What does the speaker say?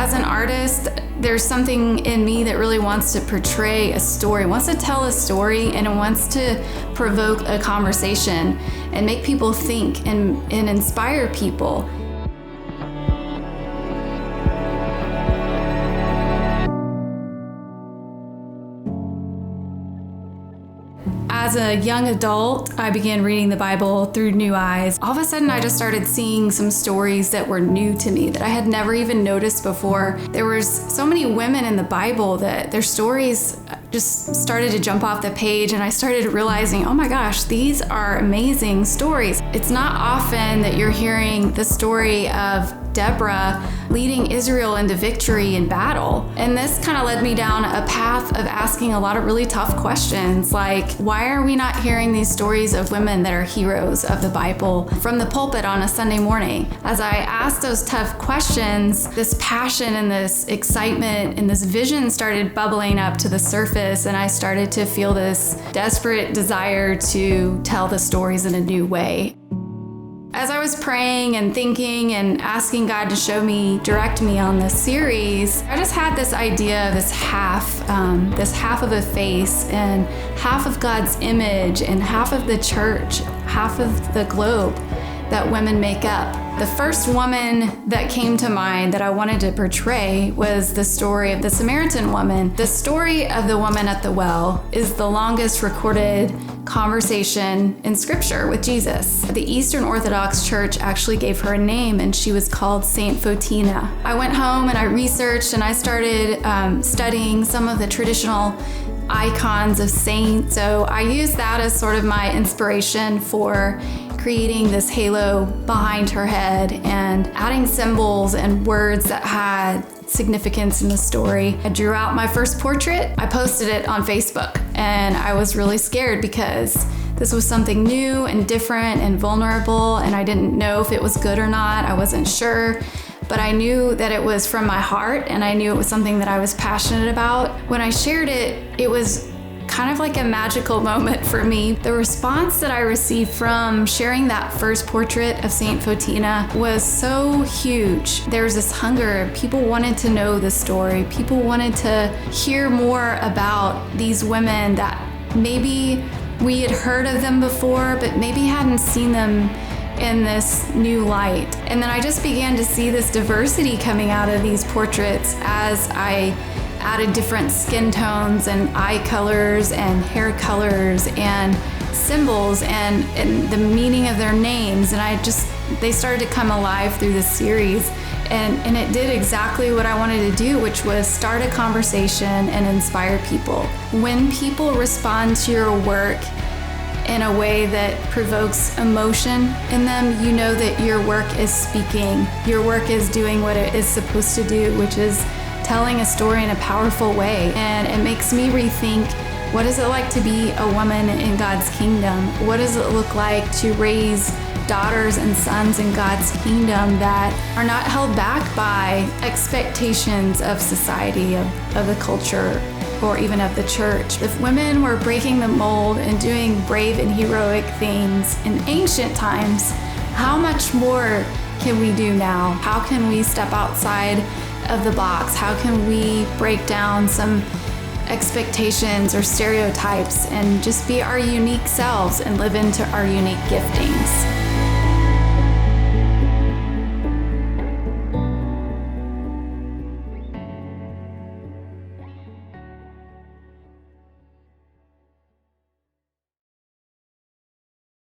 As an artist, there's something in me that really wants to portray a story, wants to tell a story, and it wants to provoke a conversation and make people think and inspire people. As a young adult, I began reading the Bible through new eyes. All of a sudden, I just started seeing some stories that were new to me that I had never even noticed before. There was so many women in the Bible that their stories just started to jump off the page, and I started realizing, oh my gosh, these are amazing stories. It's not often that you're hearing the story of Deborah leading Israel into victory in battle. And this kind of led me down a path of asking a lot of really tough questions, like, why are we not hearing these stories of women that are heroes of the Bible from the pulpit on a Sunday morning? As I asked those tough questions, this passion and this excitement and this vision started bubbling up to the surface, and I started to feel this desperate desire to tell the stories in a new way. As I was praying and thinking and asking God to show me, direct me on this series, I just had this idea of this half of a face and half of God's image and half of the church, half of the globe that women make up. The first woman that came to mind that I wanted to portray was the story of the Samaritan woman. The story of the woman at the well is the longest recorded conversation in Scripture with Jesus. The Eastern Orthodox Church actually gave her a name, and she was called Saint Photina. I went home and I researched and I started studying some of the traditional icons of saints. So I used that as sort of my inspiration for creating this halo behind her head and adding symbols and words that had significance in the story. I drew out my first portrait. I posted it on Facebook, and I was really scared because this was something new and different and vulnerable, and I didn't know if it was good or not. I wasn't sure, but I knew that it was from my heart, and I knew it was something that I was passionate about. When I shared it, it was kind of like a magical moment for me. The response that I received from sharing that first portrait of Saint Photina was so huge. There was this hunger. People wanted to know the story. People wanted to hear more about these women that maybe we had heard of them before, but maybe hadn't seen them in this new light. And then I just began to see this diversity coming out of these portraits as I added different skin tones and eye colors and hair colors and symbols and the meaning of their names. And they started to come alive through this series. And it did exactly what I wanted to do, which was start a conversation and inspire people. When people respond to your work in a way that provokes emotion in them, you know that your work is speaking. Your work is doing what it is supposed to do, which is telling a story in a powerful way. And it makes me rethink, what is it like to be a woman in God's kingdom? What does it look like to raise daughters and sons in God's kingdom that are not held back by expectations of society, of the culture, or even of the church? If women were breaking the mold and doing brave and heroic things in ancient times, how much more can we do now? How can we step outside of the box? How can we break down some expectations or stereotypes and just be our unique selves and live into our unique gifting?